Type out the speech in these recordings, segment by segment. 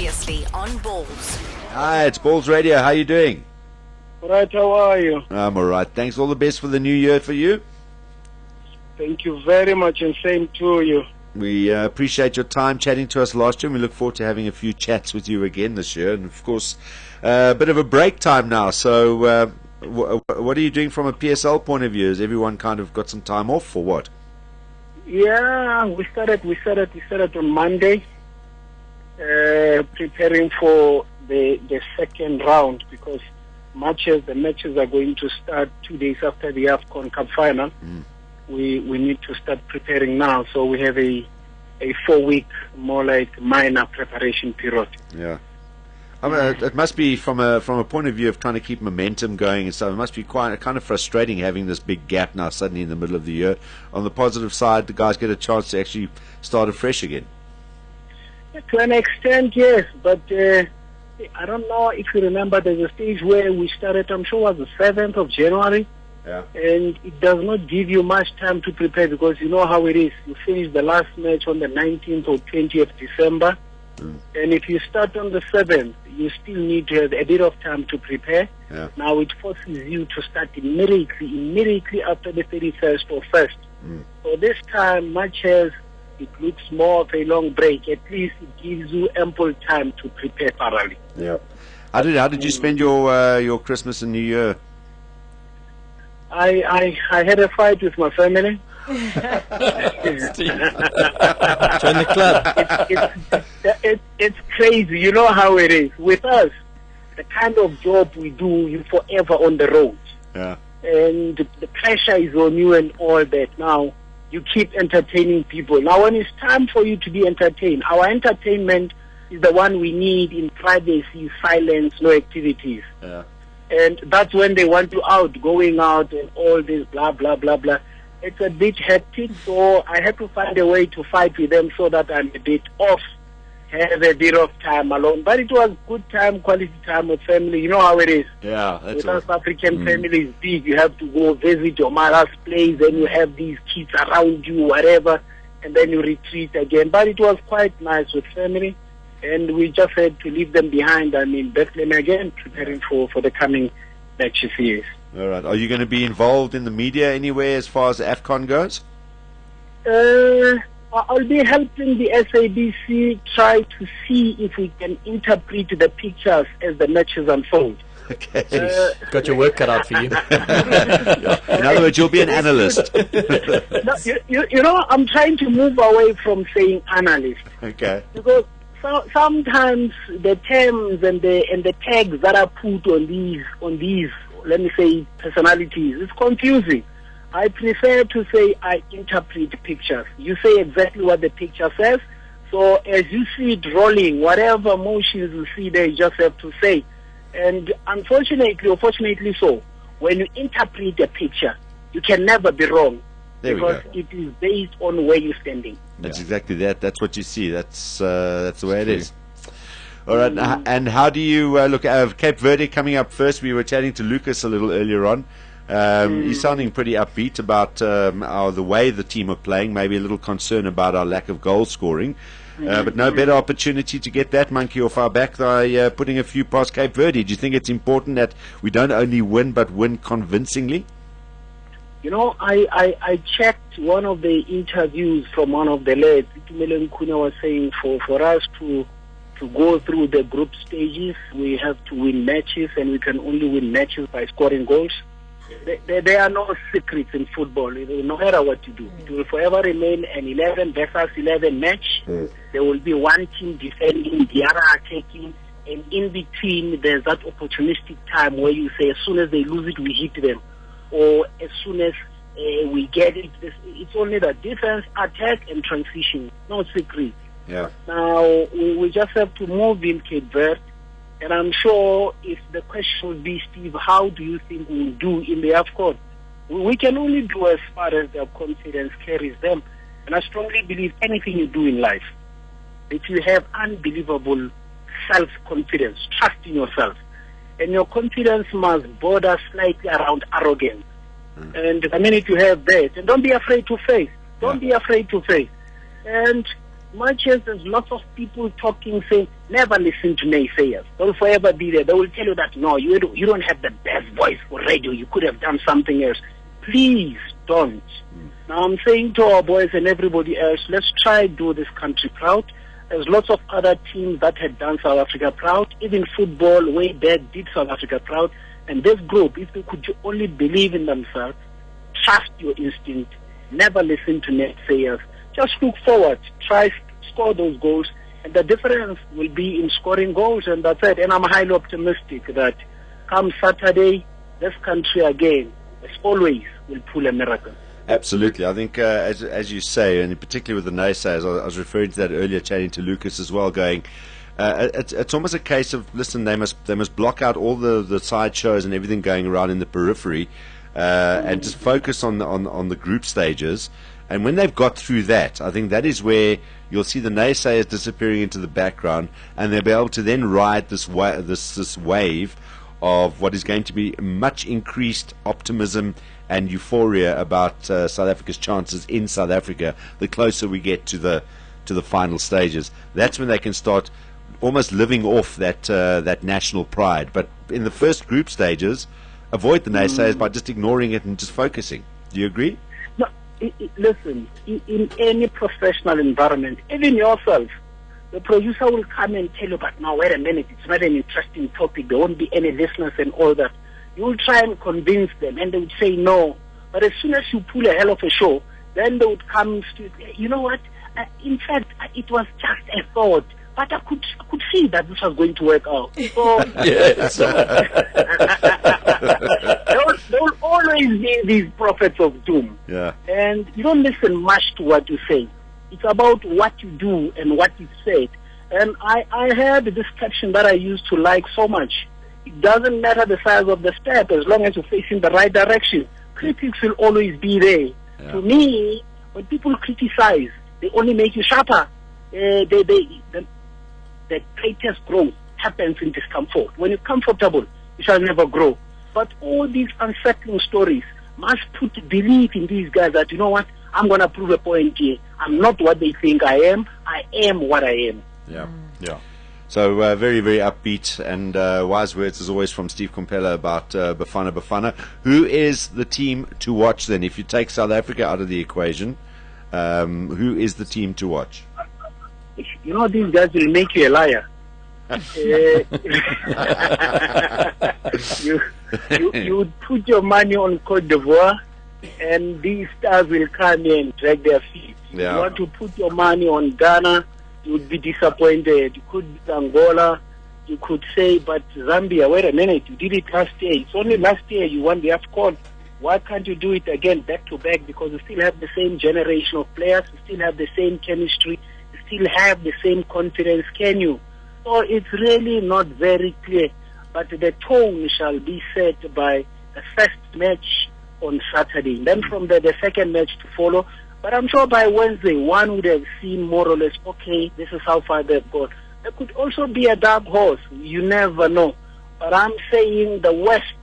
Previously on Balls. Hi, it's Balls Radio. How you doing? All right, how are you? I'm all right. Thanks. All the best for the new year for you. Thank you very much, and same to you. We appreciate your time chatting to us last year, and we look forward to having a few chats with you again this year. And, of course, a bit of a break time now. So what are you doing from a PSL point of view? Has everyone kind of got some time off or what? Yeah, we started on Monday, preparing for the second round, because the matches are going to start 2 days after the Afcon Cup final. We need to start preparing now, so we have a 4-week, more like minor preparation period. Yeah. I mean, it must be from a point of view of trying to keep momentum going and stuff. It must be quite kind of frustrating having this big gap now suddenly in the middle of the year. On the positive side, the guys get a chance to actually start afresh again. To an extent, yes, but I don't know if you remember. There's a stage where we started, I'm sure it was the 7th of January. Yeah. And it does not give you much time to prepare, because you know how it is. You finish the last match on the 19th or 20th December. And if you start on the 7th, you still need to have a bit of time to prepare. Yeah. Now it forces you to start immediately after the 31st or 1st. So this time, much as it looks more of a long break, at least it gives you ample time to prepare thoroughly. Yeah. How did you spend your Christmas and New Year? I had a fight with my family. Join the club. It's crazy. You know how it is. With us, the kind of job we do, you're forever on the road. Yeah. And the pressure is on you and all that. Now, you keep entertaining people. Now, when it's time for you to be entertained, our entertainment is the one we need in privacy, silence, no activities. Yeah. And that's when they want you out, going out and all this blah, blah, blah, blah. It's a bit hectic, so I had to find a way to fight with them so that I'm a bit off, have a bit of time alone. But it was good time, quality time with family. You know how it is. Yeah, that's with us African families, big. You have to go visit your mother's place, and you have these kids around you, whatever, and then you retreat again. But it was quite nice with family, and we just had to leave them behind. I mean, Bethlehem again, preparing for the coming matches years. All right. Are you going to be involved in the media anywhere as far as Afcon goes? I'll be helping the SABC try to see if we can interpret the pictures as the matches unfold. Okay. Got your work cut out for you. In other words, you'll be an analyst. No, you know, I'm trying to move away from saying analyst. Okay. Because sometimes the terms and the tags that are put on these, let me say, personalities, it's confusing. I prefer to say I interpret pictures. You say exactly what the picture says. So as you see it rolling, whatever motions you see there, you just have to say. And unfortunately, or fortunately so, when you interpret a picture, you can never be wrong. There we because go. it is based on where you're standing. That's exactly that. That's what you see. That's the way it is. All right. And how do you look at Cape Verde coming up first? We were chatting to Lucas a little earlier on. He's sounding pretty upbeat about the way the team are playing. Maybe a little concern about our lack of goal scoring. But no better opportunity to get that monkey off our back by putting a few past Cape Verde. Do you think it's important that we don't only win, but win convincingly? You know, I checked one of the interviews from one of the lads. Itumeleng Kuna was saying for us to go through the group stages, we have to win matches, and we can only win matches by scoring goals. There are no secrets in football. No matter what you do, it will forever remain an 11 versus 11 match. There will be one team defending, the other attacking, and in between there's that opportunistic time where you say, as soon as they lose it, we hit them, or as soon as we get it. It's only the defense, attack, and transition. No secret. Yeah. Now we just have to move in Cape Verde. And I'm sure if the question would be, Steve, how do you think we'll do in the Afcon? We can only do as far as their confidence carries them. And I strongly believe anything you do in life, if you have unbelievable self-confidence, trust in yourself, and your confidence must border slightly around arrogance. And the minute you have that, and don't be afraid to face. Don't be afraid to face. And much as there's lots of people talking, saying, never listen to naysayers. They'll forever be there. They will tell you that, no, you don't have the best voice for radio. You could have done something else. Please don't. Now, I'm saying to our boys and everybody else, let's try to do this country proud. There's lots of other teams that had done South Africa proud. Even football, way back, did South Africa proud. And this group, if they could only believe in themselves, trust your instinct, never listen to naysayers, just look forward, try score those goals, and the difference will be in scoring goals, and that's it. And I'm highly optimistic that come Saturday, this country again, as always, will pull a miracle. Absolutely. I think, as you say, and particularly with the naysayers, I was referring to that earlier, chatting to Lucas as well, going, it's almost a case of, listen, they must block out all the side shows and everything going around in the periphery, and just focus on the group stages. And when they've got through that, I think that is where you'll see the naysayers disappearing into the background, and they'll be able to then ride this wave of what is going to be much increased optimism and euphoria about South Africa's chances in South Africa. The closer we get to the final stages, that's when they can start almost living off that national pride. But in the first group stages, avoid the naysayers by just ignoring it and just focusing. Do you agree? No, listen, in any professional environment, even yourself, the producer will come and tell you, but now, wait a minute, it's not an interesting topic, there won't be any listeners and all that. You will try and convince them, and they would say no. But as soon as you pull a hell of a show, then they would come to, you know what, in fact, it was just a thought. But I could see that this was going to work out. So Yes. there will always be these prophets of doom. Yeah. And you don't listen much to what you say. It's about what you do and what you said. And I had this caption that I used to like so much. It doesn't matter the size of the step as long as you're facing the right direction. Critics will always be there. Yeah. To me, when people criticize, they only make you sharper. The greatest growth happens in discomfort. When you're comfortable, you shall never grow. But all these unsettling stories must put belief in these guys that, you know what, I'm going to prove a point here. I'm not what they think I am. I am what I am. Yeah, yeah. So very, very upbeat and wise words as always from Steve Komphela about Bafana. Who is the team to watch then? If you take South Africa out of the equation, who is the team to watch? You know, these guys will make you a liar. You would put your money on Cote d'Ivoire, and these stars will come here and drag their feet. Yeah. You want to put your money on Ghana, you would be disappointed. You could be Angola, you could say, but Zambia, wait a minute, you did it last year. It's only last year you won the Afcon. Why can't you do it again back to back? Because you still have the same generation of players, you still have the same chemistry, you still have the same confidence, can you? So it's really not very clear. But the tone shall be set by the first match on Saturday. Then from there, the second match to follow. But I'm sure by Wednesday, one would have seen more or less, okay, this is how far they've got. There could also be a dark horse. You never know. But I'm saying the West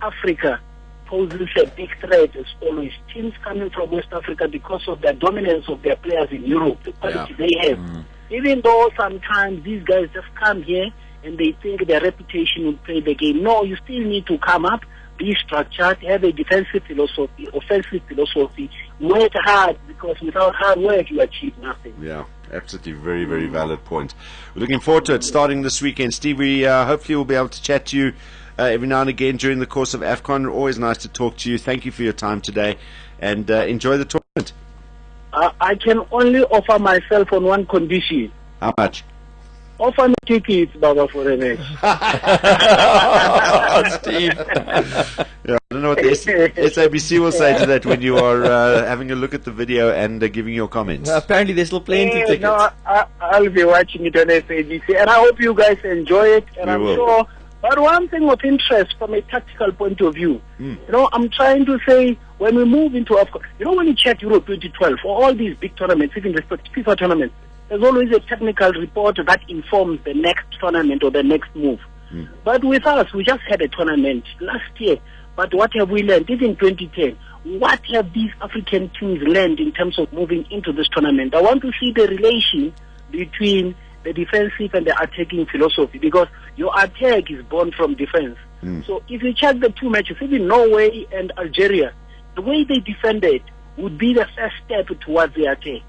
Africa, poses a big threat as always. Teams coming from West Africa because of the dominance of their players in Europe, the quality they have. Even though sometimes these guys just come here and they think their reputation will play the game. No, you still need to come up, be structured, have a defensive philosophy, offensive philosophy, work hard, because without hard work you achieve nothing. Yeah, absolutely, very, very valid point. We're looking forward to it starting this weekend. Steve, we hopefully will be able to chat to you every now and again during the course of Afcon. Always nice to talk to you. Thank you for your time today, and enjoy the tournament. I can only offer myself on one condition. How much? Offer me tickets, Baba, for the match. Steve. Yeah, I don't know what the SABC will say to that when you are having a look at the video and giving your comments. Apparently there's still plenty tickets. No, I'll be watching it on SABC, and I hope you guys enjoy it. And I'm sure. But one thing of interest from a tactical point of view, you know, I'm trying to say, when we move into Afcon, you know, when you check Euro 2012, for all these big tournaments, even the FIFA tournaments, there's always a technical report that informs the next tournament or the next move. But with us, we just had a tournament last year. But what have we learned? Even 2010, what have these African teams learned in terms of moving into this tournament? I want to see the relation between the defensive and the attacking philosophy, because your attack is born from defense. So if you check the two matches, even Norway and Algeria, the way they defended would be the first step towards the attack.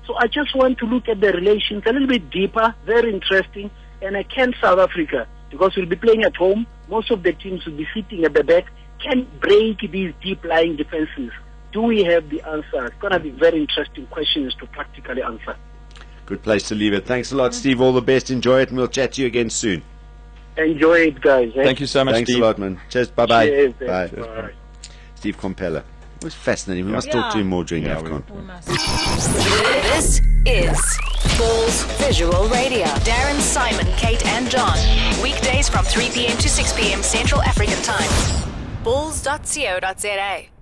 So I just want to look at the relations a little bit deeper, very interesting, and I can South Africa, because we'll be playing at home, most of the teams will be sitting at the back, can break these deep-lying defenses. Do we have the answer? It's going to be very interesting questions to practically answer. Good place to leave it. Thanks a lot, Steve. All the best. Enjoy it, and we'll chat to you again soon. Enjoy it, guys. Thank you so much, Thanks Steve. a lot, man. Cheers. Bye-bye. Cheers, Bye. Bye. Steve Komphela. It was fascinating. We must talk to him more during Afcon. This is Bulls Visual Radio. Darren, Simon, Kate, and John. Weekdays from 3 p.m. to 6 p.m. Central African Time. Bulls.co.za